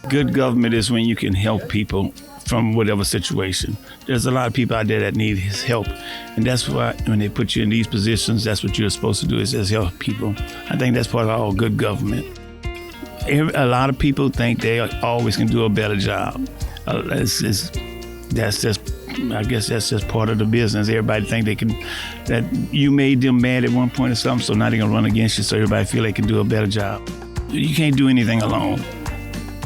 Good government is when you can help people from whatever situation. There's a lot of people out there that need his help, and that's why when they put you in these positions, that's what you're supposed to do, is just help people. I think that's part of all good government. A lot of people think they always can do a better job. I guess that's just part of the business. Everybody think they can, that you made them mad at one point or something, so now they're gonna run against you, so everybody feel they can do a better job. You can't do anything alone.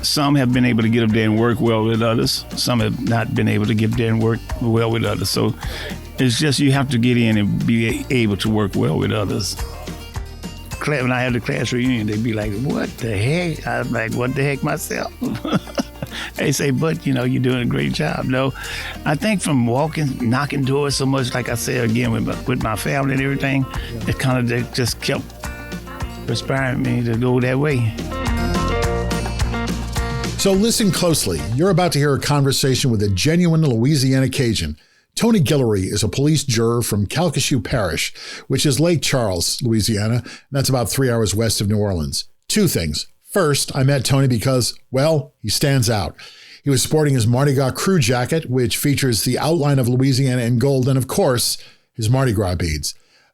Some have been able to get up there and work well with others. Some have not been able to get there and work well with others. So it's just you have to get in and be able to work well with others. When I had the class reunion, they'd be like, what the heck? I was like, what the heck myself? They say, but, you're doing a great job. No, I think from walking, knocking doors so much, like I said again, with my family and everything, it kind of just kept inspiring me to go that way. So listen closely. You're about to hear a conversation with a genuine Louisiana Cajun. Tony Guillory is a police juror from Calcasieu Parish, which is Lake Charles, Louisiana, and that's about 3 hours west of New Orleans. Two things. First, I met Tony because, well, he stands out. He was sporting his Mardi Gras crew jacket, which features the outline of Louisiana in gold, and of course, his Mardi Gras beads.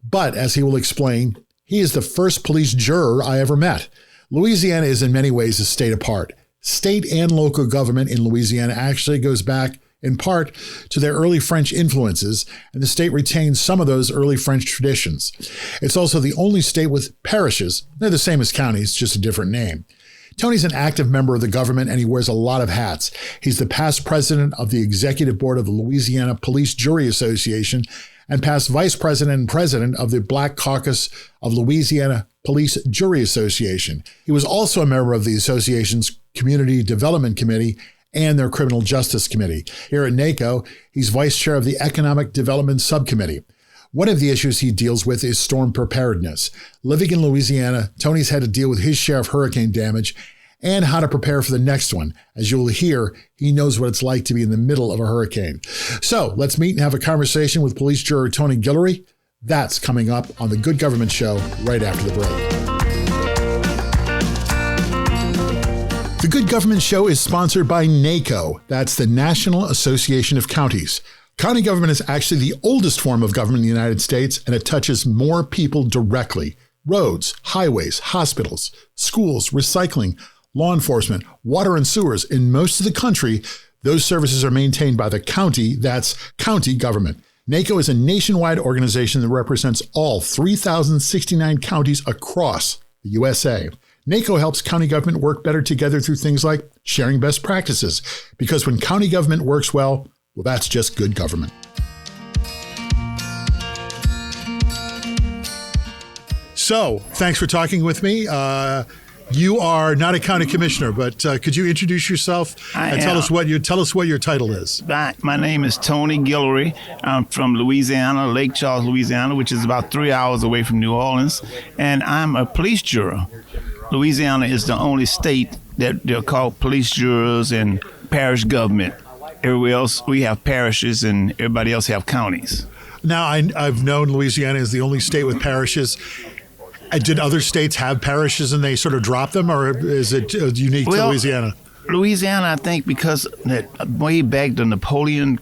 But, as he will explain, he is the first police juror I ever met. Louisiana is in many ways a state apart. State and local government in Louisiana actually goes back, in part, to their early French influences, and the state retains some of those early French traditions. It's also the only state with parishes. They're the same as counties, just a different name. Tony's an active member of the government, and he wears a lot of hats. He's the past president of the executive board of the Louisiana Police Jury Association and past vice president and president of the Black Caucus of Louisiana Police Jury Association. He was also a member of the association's Community Development Committee and their Criminal Justice Committee. Here at NACo, he's vice chair of the Economic Development Subcommittee. One of the issues he deals with is storm preparedness. Living in Louisiana, Tony's had to deal with his share of hurricane damage and how to prepare for the next one. As you'll hear, he knows what it's like to be in the middle of a hurricane. So let's meet and have a conversation with police juror Tony Guillory. That's coming up on The Good Government Show right after the break. The Good Government Show is sponsored by NACo. That's the National Association of Counties. County government is actually the oldest form of government in the United States, and it touches more people directly. Roads, highways, hospitals, schools, recycling, law enforcement, water and sewers. In most of the country, those services are maintained by the county. That's county government. NACo is a nationwide organization that represents all 3,069 counties across the USA. NACo helps county government work better together through things like sharing best practices, because when county government works well, that's just good government. So, thanks for talking with me. You are not a county commissioner, but could you introduce yourself and tell us what your title is? My name is Tony Guillory. I'm from Louisiana, Lake Charles, Louisiana, which is about 3 hours away from New Orleans, and I'm a police juror. Louisiana is the only state that they're called police jurors and parish government. Everywhere else, we have parishes, and everybody else have counties. Now, I've known Louisiana is the only state with parishes. Did other states have parishes and they sort of dropped them, or is it unique to Louisiana? Louisiana, I think, because that way back the Napoleon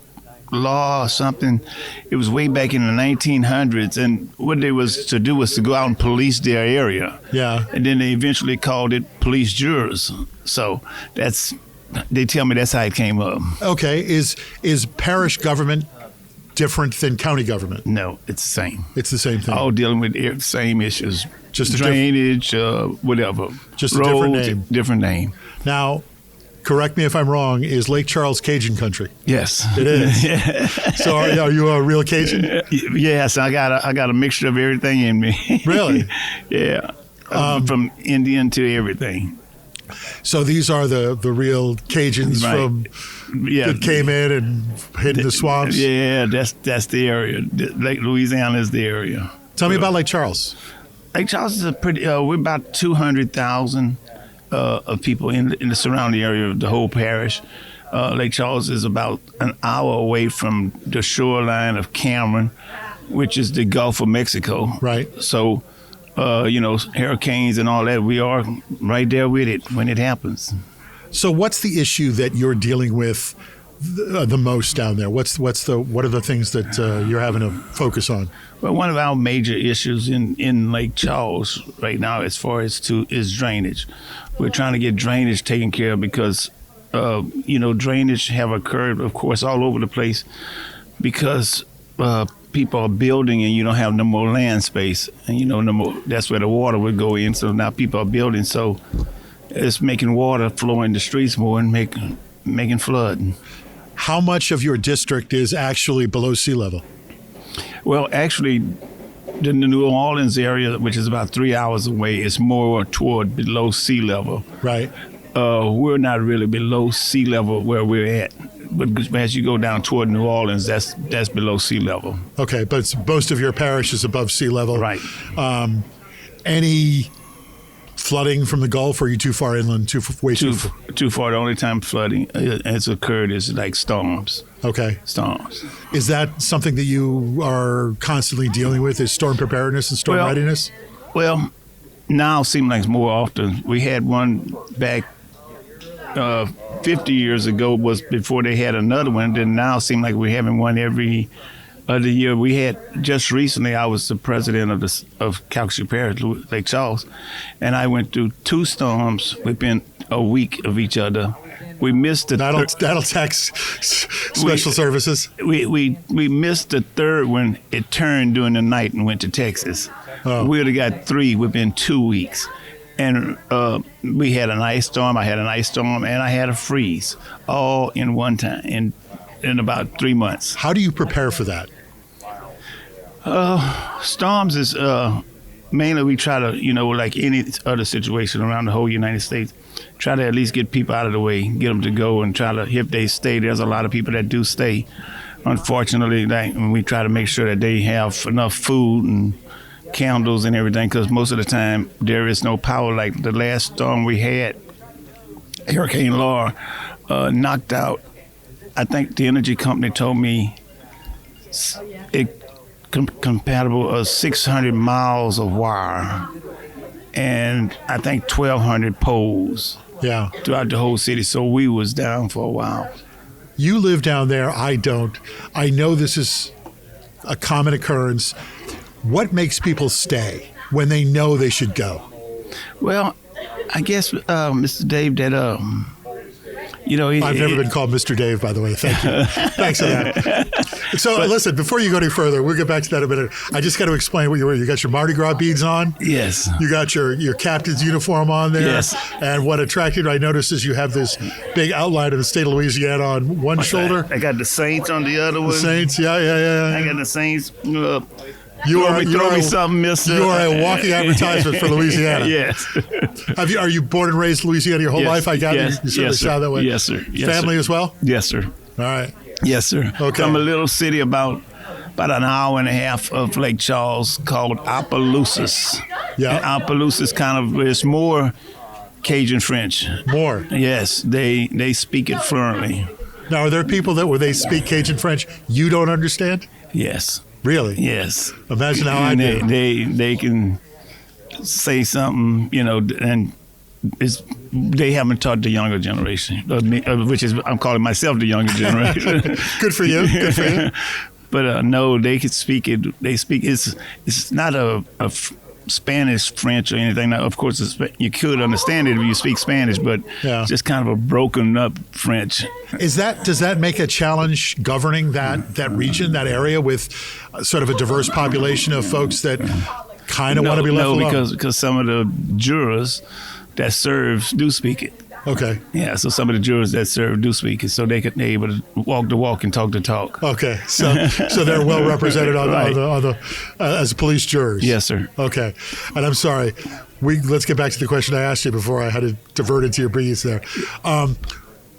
law or something, it was way back in the 1900s, and what they was to do was to go out and police their area. Yeah. And then they eventually called it police jurors. So they tell me that's how it came up. Okay. Is parish government different than county government? No, it's the same. It's the same thing. All dealing with the same issues. Just drainage, whatever. Just roads, a different name. Different name. Now, correct me if I'm wrong, is Lake Charles Cajun country? Yes. It is. So are you a real Cajun? Yes, I got a mixture of everything in me. Really? Yeah. From Indian to everything. So these are the real Cajuns that came in and hid in the swamps? Yeah, that's the area. Lake Louisiana is the area. Tell me about Lake Charles. Lake Charles is we're about 200,000 of people in the surrounding area of the whole parish. Lake Charles is about an hour away from the shoreline of Cameron, which is the Gulf of Mexico. Right. So, hurricanes and all that, we are right there with it when it happens. So what's the issue that you're dealing with the most down there? What are the things that you're having to focus on? Well, one of our major issues in Lake Charles right now, as far as is drainage. We're trying to get drainage taken care of because, drainage have occurred, of course, all over the place because people are building and you don't have no more land space, and no more. That's where the water would go in. So now people are building, so it's making water flow in the streets more and making flood. How much of your district is actually below sea level? Well, actually, the New Orleans area, which is about 3 hours away, is more toward below sea level. Right. We're not really below sea level where we're at. But as you go down toward New Orleans, that's below sea level. Okay, but most of your parish is above sea level. Right. Any flooding from the Gulf, or are you too far inland, too far? Too far. The only time flooding has occurred is like storms. Okay. Storms. Is that something that you are constantly dealing with, is storm preparedness and storm readiness? Well, now it seems like more often. We had one back 50 years ago was before they had another one. Then now it seems like we're having one every other year. We had just recently. I was the president of Calcasieu Parish, Lake Charles, and I went through 2 storms within a week of each other. We missed the that'll tax special services. We missed the third one. It turned during the night and went to Texas. Oh. We would have got 3 within 2 weeks. And we had an ice storm, I had an ice storm, and I had a freeze all in one time, in about 3 months. How do you prepare for that? Storms is mainly we try to, like any other situation around the whole United States, try to at least get people out of the way, get them to go and try to, if they stay, there's a lot of people that do stay. Unfortunately, we try to make sure that they have enough food and candles and everything, because most of the time there is no power. Like the last storm we had, Hurricane Laura, knocked out, I think the energy company told me it compatible 600 miles of wire and I think 1,200 poles throughout the whole city. So we was down for a while. You live down there. I don't. I know this is a common occurrence. What makes people stay when they know they should go? Well, I guess, Mr. Dave, that, I've never been called Mr. Dave, by the way. Thank you. Thanks for that. So, listen, before you go any further, we'll get back to that in a minute. I just got to explain what you're wearing. You got your Mardi Gras beads on? Yes. You got your captain's uniform on there? Yes. And what attracted, I noticed, is you have this big outline of the state of Louisiana on one shoulder. I got the Saints on the other one. The Saints, yeah. I got the Saints. You are a walking advertisement for Louisiana. Yes. Are you born and raised in Louisiana your whole life? I gather you certainly sound that way. Yes, sir. Family as well? Yes, sir. All right. Yes, sir. Okay. From a little city about an hour and a half of Lake Charles called Opelousas. Yeah. And Opelousas it's more Cajun French. More? Yes. They speak it fluently. Now, are there people where they speak Cajun French you don't understand? Yes. Really? Yes. Imagine how I do. They can say something, and they haven't taught the younger generation, which is I'm calling myself the younger generation. Good for you. Good for you. But no, they could speak it. They speak. It's not a Spanish, French, or anything. Now, of course, you could understand it if you speak Spanish, but it's just kind of a broken up French. Does that make a challenge governing that region, that area, with sort of a diverse population of folks that kind of want to be left alone? No, because some of the jurors that serve do speak it. Okay. Yeah, so some of the jurors that serve do speak it, so they're able to walk the walk and talk the talk. Okay, so they're well represented on the as police jurors. Yes, sir. Okay, and I'm sorry. Let's get back to the question I asked you before I had to divert into your briefs there.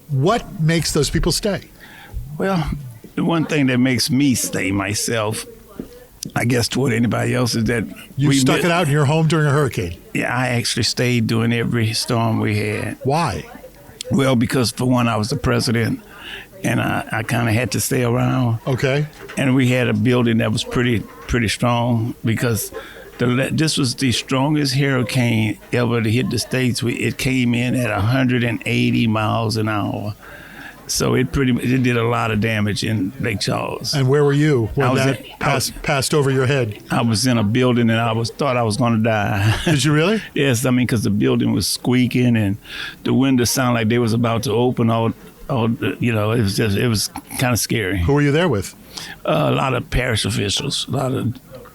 What makes those people stay? Well, the one thing that makes me stay myself, I guess, toward anybody else, is that you stuck it out in your home during a hurricane. Yeah, I actually stayed during every storm we had. Why? Well, because for one, I was the president, and I kind of had to stay around. Okay. And we had a building that was pretty strong, because This was the strongest hurricane ever to hit the States. It came in at 180 miles an hour. So it did a lot of damage in Lake Charles. And where were you when that passed over your head? I was in a building and I thought I was going to die. Did you really? Yes, I mean, because the building was squeaking and the windows sounded like they was about to open. It was kind of scary. Who were you there with? A lot of parish officials, a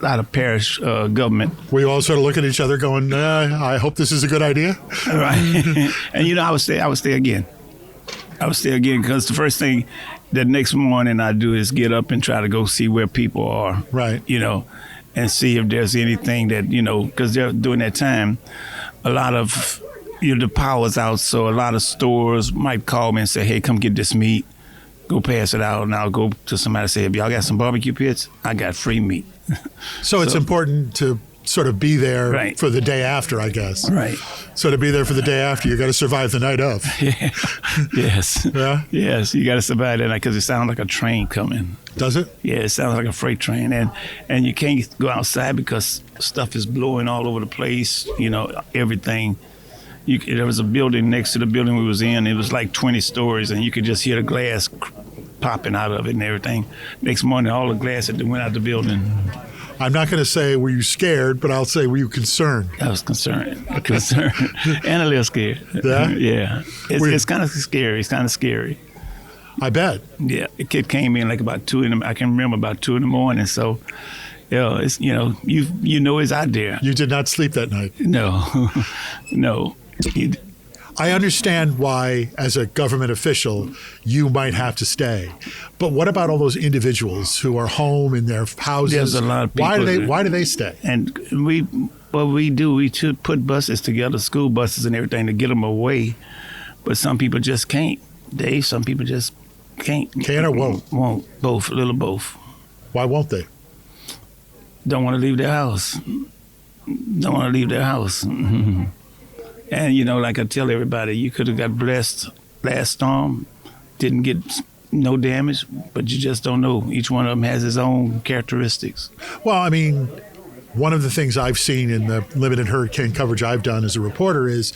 lot of parish government. Were you all sort of looking at each other going, I hope this is a good idea? Right. And, I would stay again. Because the first thing the next morning I do is get up and try to go see where people are. Right. And see if there's anything that, because during that time, a lot of, the power's out. So a lot of stores might call me and say, hey, come get this meat. Go pass it out. And I'll go to somebody and say, if y'all got some barbecue pits, I got free meat. So it's important to sort of be there right. for the day after, I guess. Right. So to be there for the day after, you got to survive the night of. Yeah. Yes. Yeah? Yes, you got to survive that night because it sounds like a train coming. Does it? Yeah, it sounds like a freight train. And you can't go outside because stuff is blowing all over the place, everything. There was a building next to the building we was in. It was like 20 stories, and you could just hear the glass popping out of it and everything. Next morning, all the glass that went out the building. I'm not going to say were you scared, but I'll say were you concerned? I was concerned, and a little scared. Yeah? Yeah. It's kind of scary. It's kind of scary. I bet. Yeah. The kid came in like about 2 in the. I can remember about 2 in the morning. So, it's it's out there. You did not sleep that night. No, no. I understand why, as a government official, you might have to stay. But what about all those individuals who are home in their houses? There's a lot of people. Why do they stay? And we should put buses together, school buses and everything, to get them away. But some people just can't. Some people just can't. Can or won't? Won't. Both. A little both. Why won't they? Don't want to leave their house. Don't want to leave their house. And, like I tell everybody, you could have got blessed last storm, didn't get no damage, but you just don't know. Each one of them has his own characteristics. Well, I mean, one of the things I've seen in the limited hurricane coverage I've done as a reporter is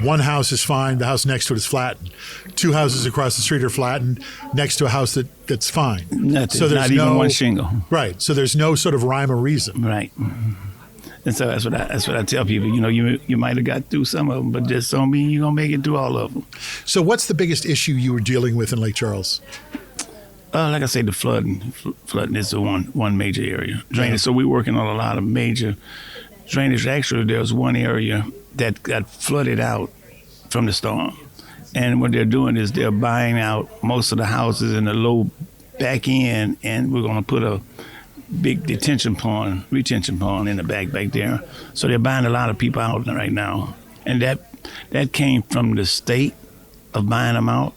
one house is fine, the house next to it is flattened. 2 houses across the street are flattened next to a house that's fine. Nothing, so there's not even one shingle. Right. So there's no sort of rhyme or reason. Right. And so that's what I tell people. You might have got through some of them, but just don't mean you're going to make it through all of them. So what's the biggest issue you were dealing with in Lake Charles? Like I say, the flooding. Flooding is the one major area. Drainage. Yeah. So we're working on a lot of major drainage. Actually, there's one area that got flooded out from the storm. And what they're doing is they're buying out most of the houses in the low back end, and we're going to put a big retention pond in the back there. So they're buying a lot of people out right now. And that came from the state of buying them out.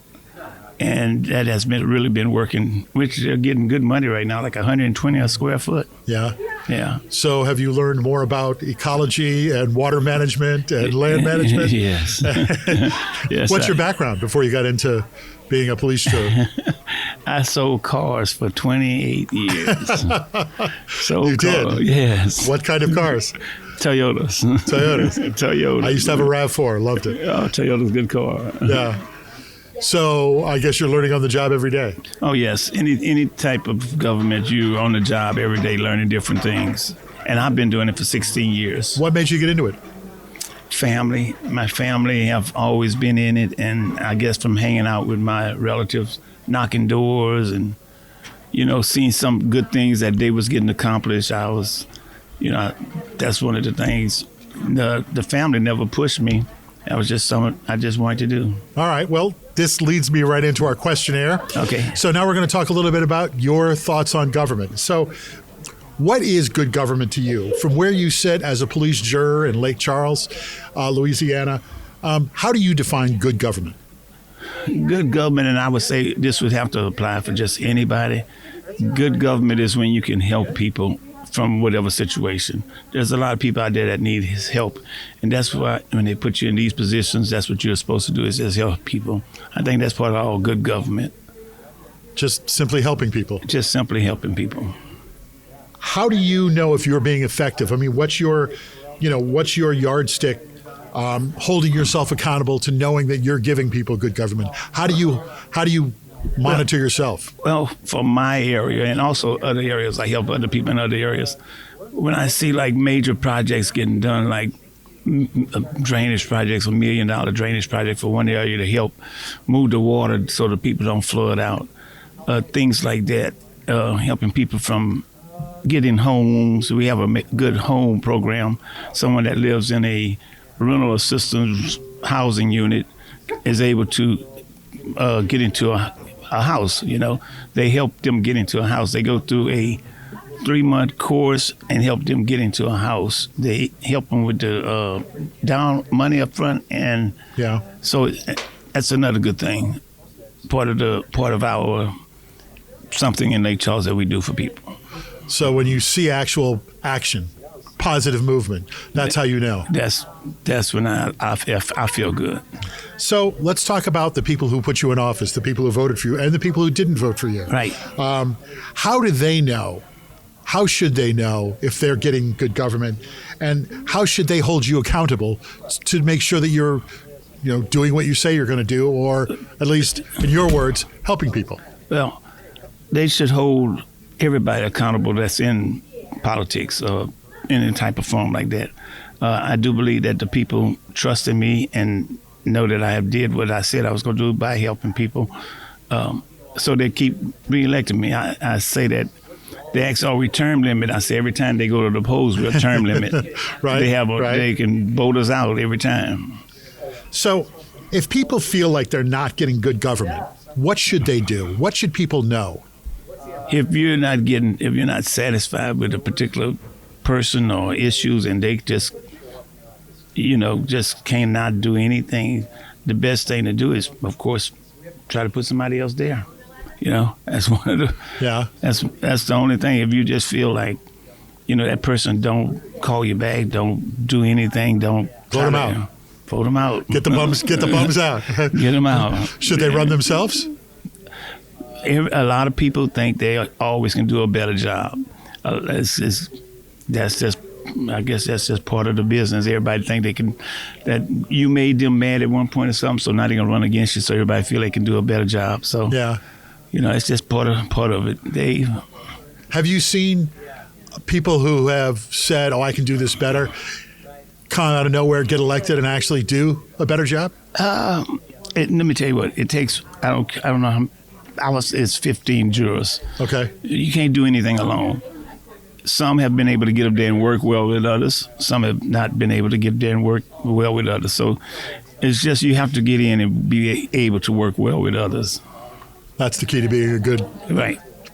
And that has really been working, which they're getting good money right now, like $120 a square foot. Yeah. Yeah. So have you learned more about ecology and water management and land management? Yes. Yes. What's your background before you got into being a police juror? I sold cars for 28 years. You did? Yes. What kind of cars? Toyotas. Toyota. I used to have a RAV4. Loved it. Oh, Toyota's a good car. Yeah. So I guess you're learning on the job every day. Oh, yes. Any type of government, you're on the job every day learning different things. And I've been doing it for 16 years. What made you get into it? Family. My family have always been in it. And I guess from hanging out with my relatives, knocking doors and, seeing some good things that they was getting accomplished. I was, that's one of the things. The family never pushed me. That was just something I just wanted to do. All right. Well, this leads me right into our questionnaire. Okay. So now we're going to talk a little bit about your thoughts on government. So what is good government to you? From where you sit as a police juror in Lake Charles, Louisiana, how do you define good government? Good government, and I would say this would have to apply for just anybody. Good government is when you can help people from whatever situation. There's a lot of people out there that need his help. And that's why when they put you in these positions, that's what you're supposed to do, is just help people. I think that's part of all good government. Just simply helping people. Just simply helping people. How do you know if you're being effective? I mean, what's your yardstick holding yourself accountable to knowing that you're giving people good government? How do you monitor yourself? Well, for my area and also other areas, I help other people in other areas. When I see like major projects getting done, like drainage projects, $1 million drainage project for one area to help move the water so the people don't flood out, things like that, helping people from getting homes. We have a good home program. Someone that lives in a rental assistance housing unit is able to get into a house. They help them get into a house. They go through a 3-month course and help them get into a house. They help them with the down money up front, and so that's another good thing. Part of our something in Lake Charles that we do for people. So when you see actual action, positive movement, that's how you know. That's when I feel good. So let's talk about the people who put you in office, the people who voted for you, and the people who didn't vote for you. Right. How do they know? How should they know if they're getting good government, and how should they hold you accountable to make sure that you're, doing what you say you're going to do, or at least, in your words, helping people? Well, they should hold everybody accountable that's in politics or any type of form like that. I do believe that the people trust in me and know that I have did what I said I was going to do by helping people. So they keep re-electing me. I say that they ask, "Are we term limit?" I say every time they go to the polls, we're term limit. Right. They can vote us out every time. So if people feel like they're not getting good government, what should they do? What should people know? If you're not satisfied with a particular person or issues, and they just cannot do anything, the best thing to do is, of course, try to put somebody else there. That's one of the that's the only thing. If you just feel like that person don't call you back, don't do anything, don't vote them out. Vote them out. Get the bums out. Get them out. Should they run themselves? A lot of people think they always can do a better job. I guess that's just part of the business. Everybody think that you made them mad at one point or something, so now they're gonna run against you. So everybody feel they can do a better job. So it's just part of it. Have you seen people who have said, "Oh, I can do this better," come out of nowhere, get elected, and actually do a better job? Let me tell you what it takes. I don't know. It's 15 jurors. Okay. You can't do anything alone. Some have been able to get up there and work well with others. Some have not been able to get up there and work well with others. So it's just you have to get in and be able to work well with others. That's the key to being a good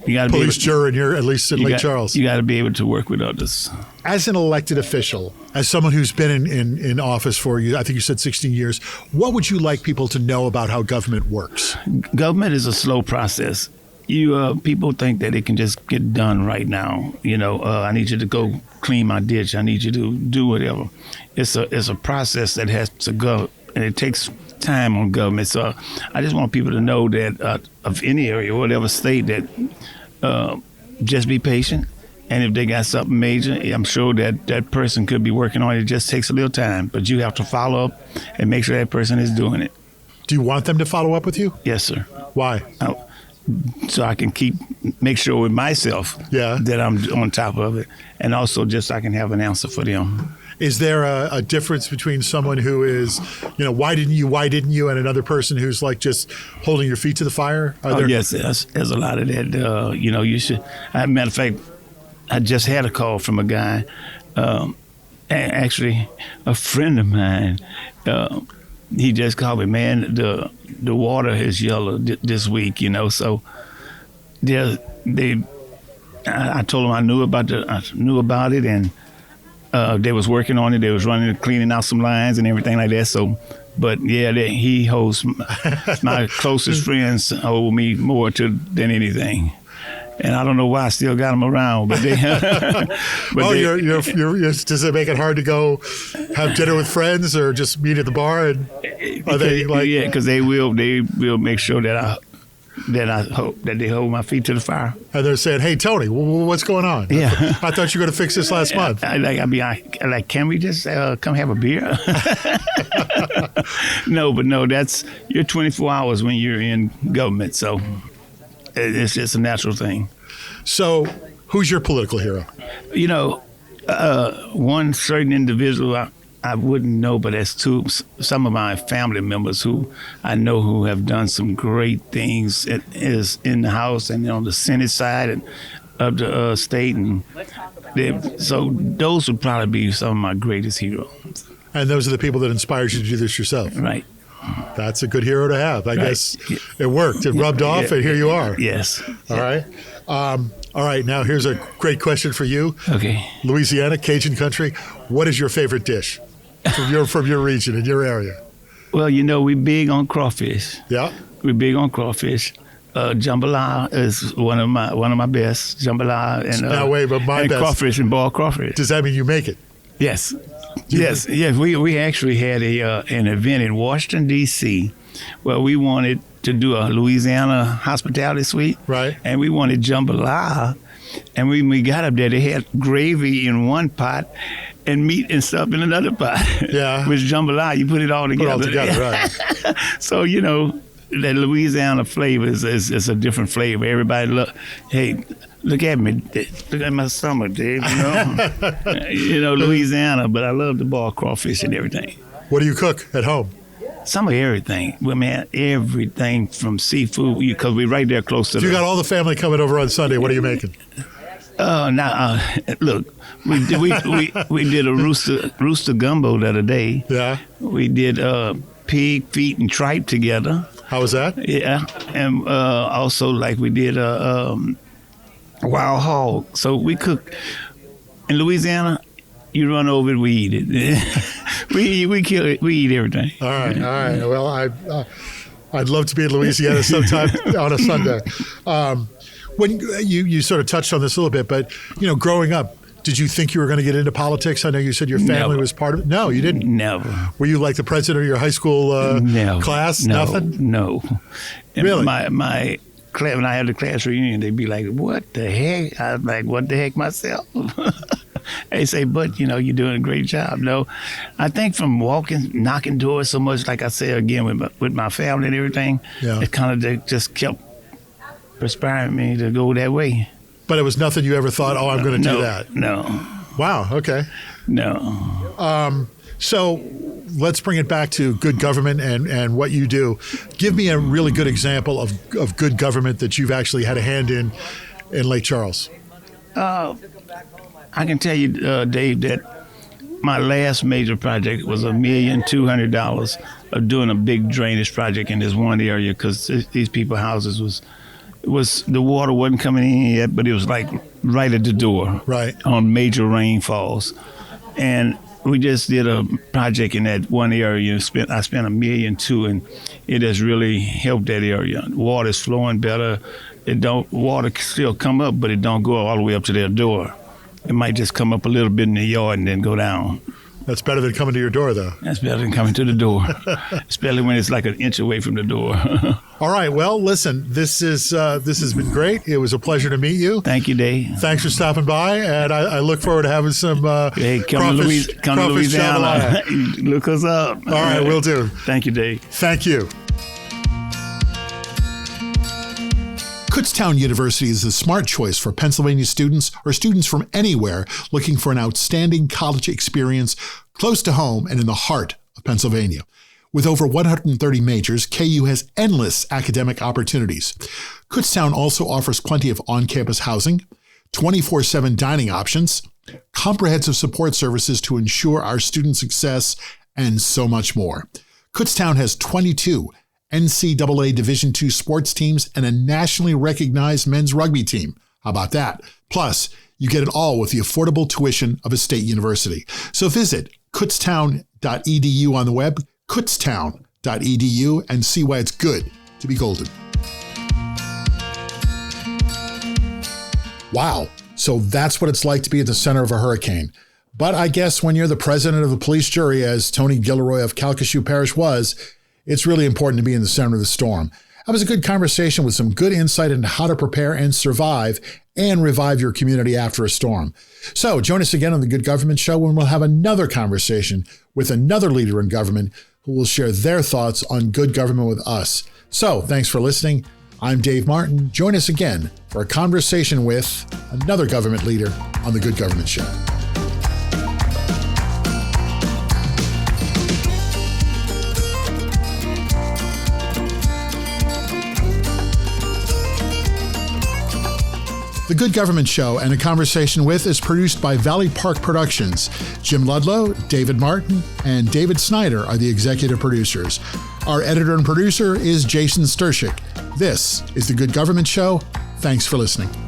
police juror, at least in Lake Charles. You got to be able to work with others. As an elected official, as someone who's been in office for, I think you said 16 years, what would you like people to know about how government works? Government is a slow process. People think that it can just get done right now. I need you to go clean my ditch. I need you to do whatever. It's a process that has to go, and it takes time on government. So I just want people to know that of any area, whatever state, that just be patient. And if they got something major, I'm sure that person could be working on it. It just takes a little time, but you have to follow up and make sure that person is doing it. Do you want them to follow up with you? Yes, sir. Why? So I can make sure with myself that I'm on top of it, and also just so I can have an answer for them. Is there a difference between someone who is, why didn't you, and another person who's like just holding your feet to the fire? Yes, there's a lot of that. You should. As a matter of fact, I just had a call from a guy, actually a friend of mine. He just called me, man, the water is yellow this week, so I told him I knew about it, and they was working on it. They was cleaning out some lines and everything like that. So, but he holds my closest friends hold me more than anything. And I don't know why I still got them around, but they. Does it make it hard to go have dinner with friends or just meet at the bar? And are they like? Yeah, because they will make sure that then I hope that they hold my feet to the fire. And they're saying, "Hey, Tony, what's going on? Yeah. I thought you were going to fix this last month." Can we just come have a beer? No, you're 24 hours when you're in government, so it's just a natural thing. So, who's your political hero? You know, one certain individual I wouldn't know, but there's some of my family members who I know who have done some great things is in the House and on the Senate side and of the state, and so those would probably be some of my greatest heroes. And those are the people that inspired you to do this yourself. Right. That's a good hero to have. I guess it worked. It rubbed off, and here you are. Yes. All right. All right. Now here's a great question for you. Okay. Louisiana, Cajun country. What is your favorite dish from your region in your area? Well, you know, we're big on crawfish. Yeah. We're big on crawfish. Jambalaya is one of my best. Jambalaya and now wait, but my best crawfish and boiled crawfish. Does that mean you make it? Yes. Yes. We actually had an event in Washington D.C. where we wanted to do a Louisiana hospitality suite. Right. And we wanted jambalaya, and when we got up there, they had gravy in one pot and meat and stuff in another pot. Yeah. With jambalaya, you put it all together. Right. So, you know, that Louisiana flavor is a different flavor. Everybody look at me. Look at my stomach, Dave. You know, Louisiana, but I love the boiled crawfish and everything. What do you cook at home? Some of everything. Well, man, everything from seafood, because we're right there close to You got all the family coming over on Sunday. What are you making? Look, we did a rooster gumbo the other day. Yeah. We did pig feet and tripe together. How was that? Yeah, and also like we did a wild hog. So we cook in Louisiana. You run over it, we eat it. we kill it. We eat everything. All right. Well, I'd love to be in Louisiana sometime on a Sunday. When you sort of touched on this a little bit, but growing up, did you think you were going to get into politics? I know you said your family was part of it. No, you didn't. Never. Were you like the president of your high school class? No, nothing. No. Really? My class, when I had the class reunion, they'd be like, "What the heck?" I was like, "What the heck myself?" They say, "But you're doing a great job." No, I think from knocking doors so much, like I said again with my family and everything, it kind of just kept perspiring me to go that way. But it was nothing you ever thought, "Oh, I'm going to do that." No. Wow. Okay. No. So let's bring it back to good government and what you do. Give me a really good example of good government that you've actually had a hand in Lake Charles. I can tell you, Dave, that my last major project was $1,200,000 of doing a big drainage project in this one area because these people's houses was the water wasn't coming in yet, but it was like right at the door, right, on major rainfalls, and we just did a project in that one area. I spent $1.2 million, and it has really helped that area. Water is flowing better. Water can still come up, but it don't go all the way up to their door. It might just come up a little bit in the yard and then go down. That's better than coming to your door, though. That's better than coming to the door, especially when it's like an inch away from the door. All right. Well, listen, this has been great. It was a pleasure to meet you. Thank you, Dave. Thanks for stopping by, and I look forward to having some come to Louisiana. Look us up. All right, we'll do. Thank you, Dave. Thank you. Kutztown University is a smart choice for Pennsylvania students or students from anywhere looking for an outstanding college experience close to home and in the heart of Pennsylvania. With over 130 majors, KU has endless academic opportunities. Kutztown also offers plenty of on-campus housing, 24/7 dining options, comprehensive support services to ensure our student success, and so much more. Kutztown has 22 NCAA Division II sports teams and a nationally recognized men's rugby team. How about that? Plus, you get it all with the affordable tuition of a state university. So visit kutztown.edu on the web, kutztown.edu, and see why it's good to be golden. Wow. So that's what it's like to be at the center of a hurricane. But I guess when you're the president of the police jury, as Tony Guillory of Calcasieu Parish was, it's really important to be in the center of the storm. That was a good conversation with some good insight into how to prepare and survive and revive your community after a storm. So join us again on the Good Government Show when we'll have another conversation with another leader in government who will share their thoughts on good government with us. So thanks for listening. I'm Dave Martin. Join us again for a conversation with another government leader on the Good Government Show. The Good Government Show and A Conversation With is produced by Valley Park Productions. Jim Ludlow, David Martin, and David Snyder are the executive producers. Our editor and producer is Jason Stershic. This is The Good Government Show. Thanks for listening.